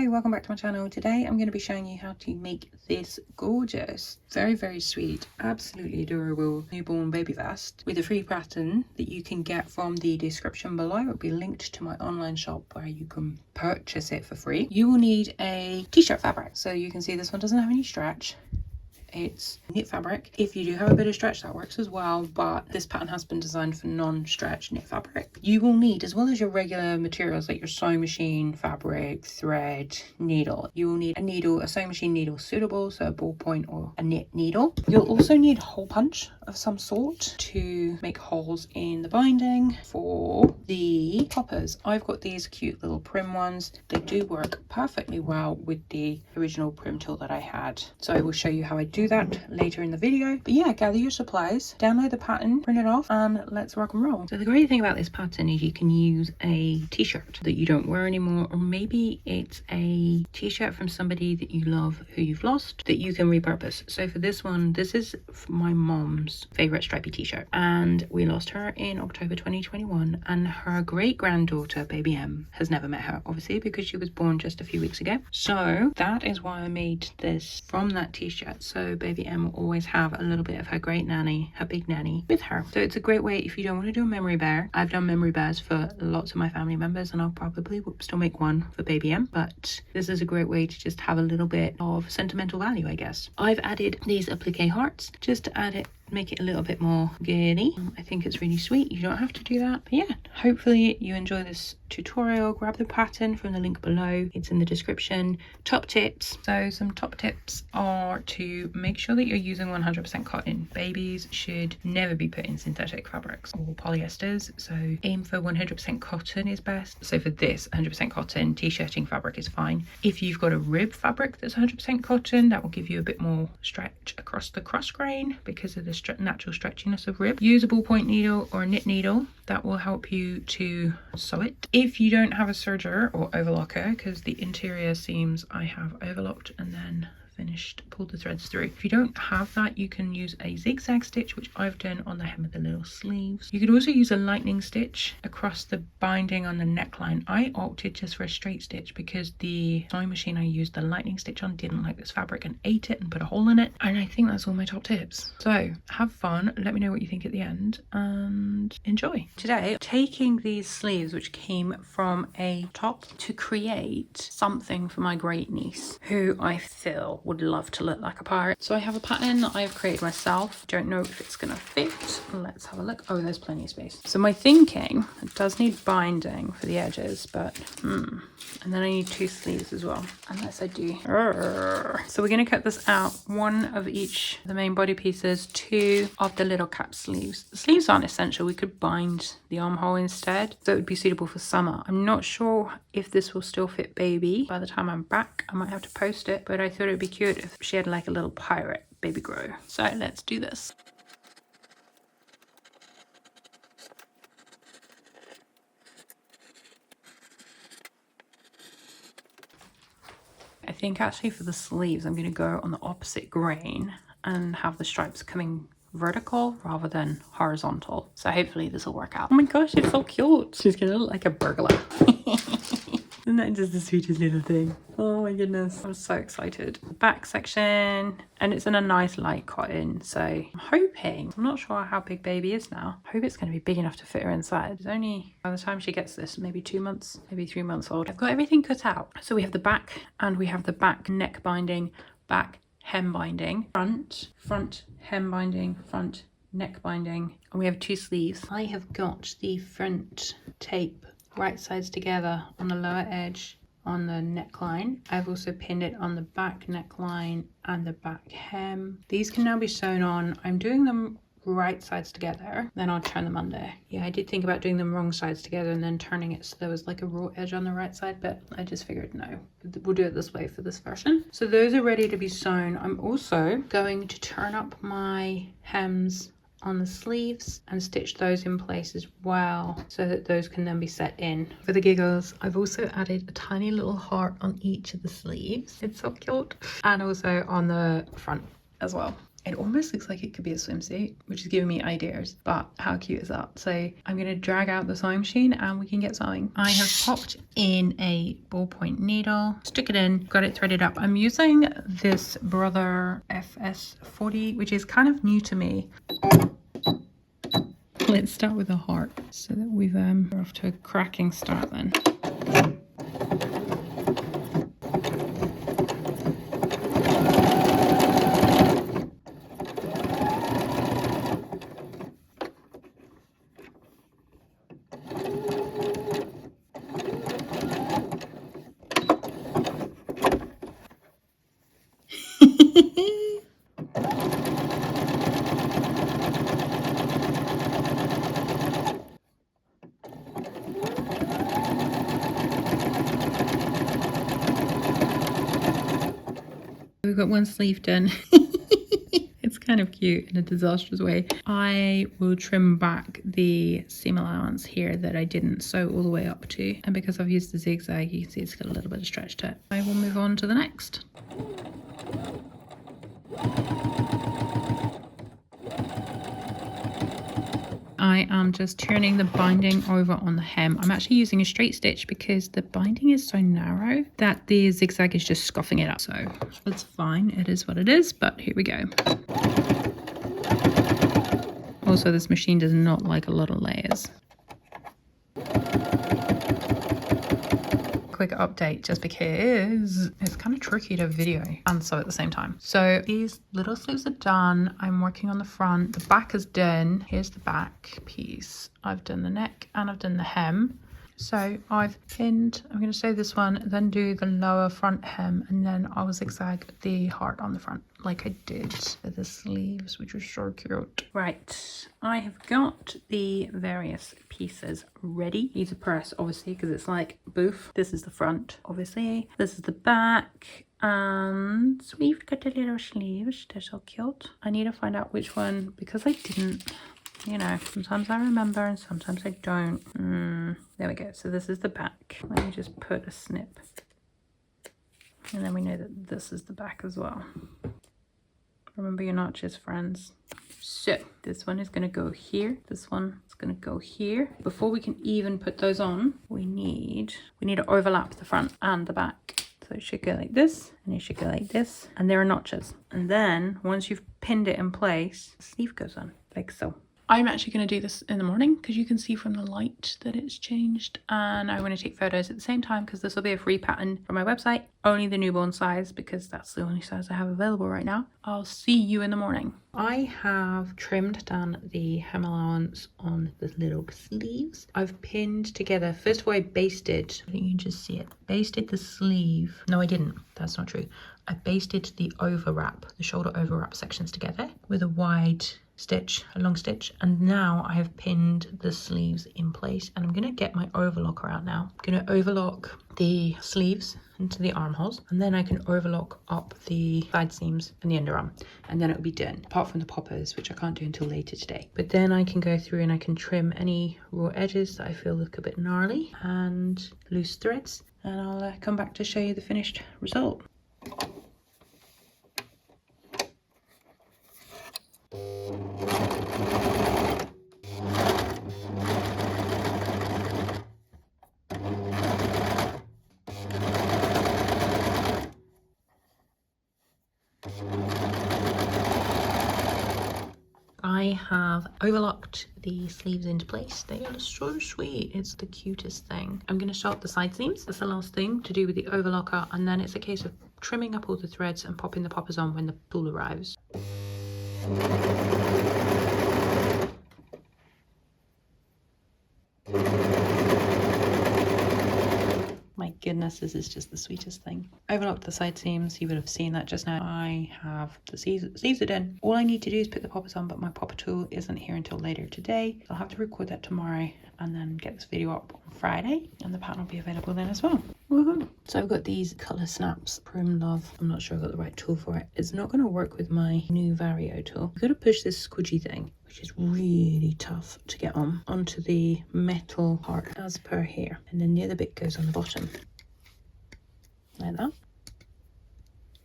Hi, welcome back to my channel. Today I'm going to be showing you how to make this gorgeous, very sweet, absolutely adorable newborn baby vest with a free pattern that you can get from the description below. It will be linked to my online shop where you can purchase it for free. You will need a t-shirt fabric. So you can see this one doesn't have any stretch. It's knit fabric. If you do have a bit of stretch, that works as well, but this pattern has been designed for non-stretch knit fabric. You will need, as well as your regular materials like your sewing machine, fabric, thread, needle, you will need a needle, a sewing machine needle suitable, so a ballpoint or a knit needle. You'll also need a hole punch of some sort to make holes in the binding. For the toppers, I've got these cute little prim ones. They do work perfectly well with the original prim tool that I had, so I will show you how I do that later in the video. But yeah, gather your supplies, download the pattern, print it off, and let's rock and roll. So the great thing about this pattern is you can use a t-shirt that you don't wear anymore, or maybe it's a t-shirt from somebody that you love who you've lost that you can repurpose. So for this one, this is my mom's favorite stripy t-shirt, and we lost her in October 2021, and her great granddaughter baby M has never met her, obviously, because she was born just a few weeks ago. So that is why I made this from that t-shirt. So baby M will always have a little bit of her great nanny, her big nanny, with her. So it's a great way if you don't want to do a memory bear. I've done memory bears for lots of my family members, and I'll probably still make one for baby M, but this is a great way to just have a little bit of sentimental value, I guess. I've added these applique hearts just to add it, make it a little bit more giddy. I think it's really sweet. You don't have to do that, but yeah, hopefully you enjoy this tutorial. Grab the pattern from the link below, it's in the description. Top tips. So some top tips are to make sure that you're using 100% cotton. Babies should never be put in synthetic fabrics or polyesters, so aim for 100% cotton is best. So for this, 100% cotton t-shirting fabric is fine. If you've got a rib fabric that's 100% cotton, that will give you a bit more stretch across the cross grain because of the natural stretchiness of rib. Use a ballpoint needle or a knit needle. That will help you to sew it. If you don't have a serger or overlocker, because the interior seams I have overlocked and then pulled the threads through. If you don't have that, you can use a zigzag stitch, which I've done on the hem of the little sleeves. You could also use a lightning stitch across the binding on the neckline. I opted just for a straight stitch because the sewing machine I used the lightning stitch on didn't like this fabric and ate it and put a hole in it. And I think that's all my top tips. So have fun, let me know what you think at the end, and enjoy. Today, taking these sleeves, which came from a top, to create something for my great niece, who I feel would love to look like a pirate. So I have a pattern that I've created myself. Don't know if it's gonna fit. Let's have a look. Oh, there's plenty of space. So my thinking, it does need binding for the edges, but and then I need two sleeves as well, unless I do. So we're gonna cut this out, one of each of the main body pieces, two of the little cap sleeves. The sleeves aren't essential. We could bind the armhole instead, so it would be suitable for summer. I'm not sure if this will still fit baby by the time I'm back. I might have to post it, but I thought it'd be cute if she had like a little pirate baby grow. So let's do this. I think actually for the sleeves I'm going to go on the opposite grain and have the stripes coming vertical rather than horizontal. So hopefully this will work out. Oh my gosh, it's so cute. She's gonna look like a burglar. Isn't that just the sweetest little thing? Oh my goodness, I'm so excited. The back section, and it's in a nice light cotton, so I'm hoping, I'm not sure how big baby is now. I hope it's going to be big enough to fit her inside. It's only, by the time she gets this, maybe 2 months, maybe 3 months old. I've got everything cut out. So we have the back, and we have the back neck binding, back hem binding, front hem binding, front neck binding, and we have two sleeves. I have got the front tape right sides together on the lower edge on the neckline. I've also pinned it on the back neckline and the back hem. These can now be sewn on. I'm doing them right sides together, then I'll turn them under. Yeah, I did think about doing them wrong sides together and then turning it so there was like a raw edge on the right side, but I just figured no, we'll do it this way for this version. So those are ready to be sewn. I'm also going to turn up my hems on the sleeves and stitch those in place as well so that those can then be set in. For the giggles, I've also added a tiny little heart on each of the sleeves. It's so cute. And also on the front as well. It almost looks like it could be a swimsuit, which is giving me ideas, but how cute is that? So I'm going to drag out the sewing machine and we can get sewing. I have popped in a ballpoint needle, stick it in, got it threaded up. I'm using this Brother FS40, which is kind of new to me. Let's start with a heart so that we're off to a cracking start then. We've got one sleeve done. It's kind of cute in a disastrous way. I will trim back the seam allowance here that I didn't sew all the way up to. And because I've used the zigzag, you can see it's got a little bit of stretch to it. I will move on to the next. I am just turning the binding over on the hem. I'm actually using a straight stitch because the binding is so narrow that the zigzag is just scuffing it up. So it's fine, it is what it is, but here we go. Also, this machine does not like a lot of layers. Quick update, just because it's kind of tricky to video and sew at the same time. So these little sleeves are done. I'm working on the front. The back is done. Here's the back piece. I've done the neck and I've done the hem. So I've pinned, I'm going to sew this one, then do the lower front hem, and then I will zigzag the heart on the front like I did with the sleeves, which was so cute. Right, I have got the various pieces ready. Need to press, obviously, because it's like boof. This is the front, obviously. This is the back. And we've got the little sleeves. They're so cute. I need to find out which one, because I didn't... You know, sometimes I remember and sometimes I don't. There we go. So this is the back. Let me just put a snip. And then we know that this is the back as well. Remember, you're not just friends. So this one is going to go here. This one is going to go here. Before we can even put those on, we need to overlap the front and the back. So it should go like this, and it should go like this. And there are notches. And then once you've pinned it in place, the sleeve goes on like so. I'm actually going to do this in the morning because you can see from the light that it's changed, and I want to take photos at the same time because this will be a free pattern from my website, only the newborn size because that's the only size I have available right now. I'll see you in the morning. I have trimmed down the hem allowance on the little sleeves. I've pinned together, first of all I basted, I think you can just see it, basted the sleeve. No, I didn't, that's not true. I basted the overwrap, the shoulder overwrap sections together with a wide stitch, a long stitch, and now I have pinned the sleeves in place, and I'm going to get my overlocker out now. I'm going to overlock the sleeves into the armholes, and then I can overlock up the side seams and the underarm, and then it'll be done, apart from the poppers, which I can't do until later today. But then I can go through and I can trim any raw edges that I feel look a bit gnarly and loose threads, and I'll come back to show you the finished result. I have overlocked the sleeves into place. They are so sweet. It's the cutest thing. I'm going to sew up the side seams. That's the last thing to do with the overlocker, and then it's a case of trimming up all the threads and popping the poppers on when the spool arrives. My goodness, this is just the sweetest thing. Overlocked the side seams, you would have seen that just now. I have the sleeves are done. All I need to do is put the poppers on, but my popper tool isn't here until later today. I'll have to record that tomorrow and then get this video up on Friday, and the pattern will be available then as well. Woohoo! So I've got these colour snaps, Prim Love. I'm not sure I've got the right tool for it. It's not going to work with my new Vario tool. I've got to push this squidgy thing, which is really tough to get on, onto the metal part as per here. And then the other bit goes on the bottom. Like that.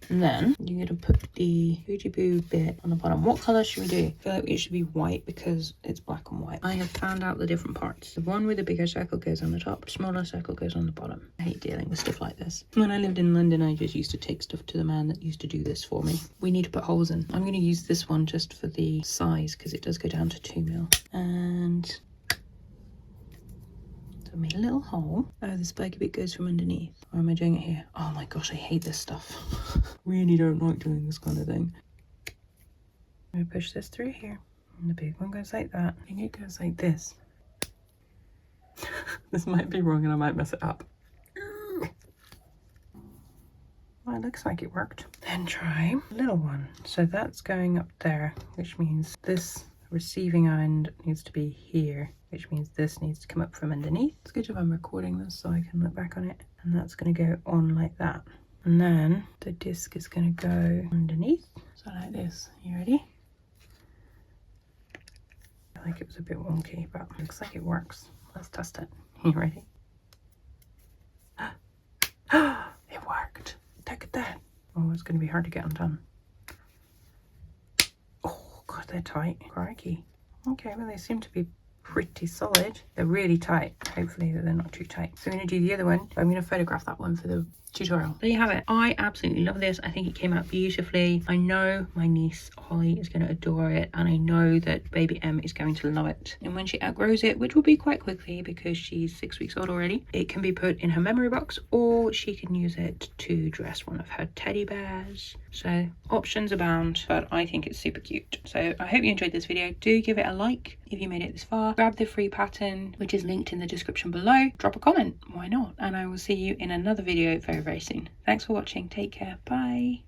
And then you're going to put the Booty Boo bit on the bottom. What colour should we do? I feel like it should be white because it's black and white. I have found out the different parts. The one with the bigger circle goes on the top, smaller circle goes on the bottom. I hate dealing with stuff like this. When I lived in London, I just used to take stuff to the man that used to do this for me. We need to put holes in. I'm going to use this one just for the size because it does go down to 2mm. And so I made a little hole. Oh, the spiky bit goes from underneath. Or am I doing it here? Oh my gosh, I hate this stuff. Really don't like doing this kind of thing. I'm going to push this through here. And the big one goes like that. I think it goes like this. This might be wrong and I might mess it up. Well, it looks like it worked. Then try a little one. So that's going up there, which means this receiving end needs to be here, which means this needs to come up from underneath. It's good if I'm recording this so I can look back on it. And that's going to go on like that. And then the disc is going to go underneath. So like this. You ready? I think it was a bit wonky, but it looks like it works. Let's test it. You ready? It worked. Look at that. Oh, it's going to be hard to get undone. Oh, God, they're tight. Crikey. Okay, well, they seem to be pretty solid. They're really tight. Hopefully they're not too tight. So I'm going to do the other one. I'm going to photograph that one for the tutorial. There you have it. I absolutely love this. I think it came out beautifully. I know my niece Holly is going to adore it, and I know that baby Em is going to love it. And when she outgrows it, which will be quite quickly because she's 6 weeks old already, it can be put in her memory box, or she can use it to dress one of her teddy bears. So options abound, but I think it's super cute. So I hope you enjoyed this video. Do give it a like if you made it this far. Grab the free pattern, which is linked in the description below. Drop a comment, why not? And I will see you in another video very soon. Thanks for watching. Take care. Bye.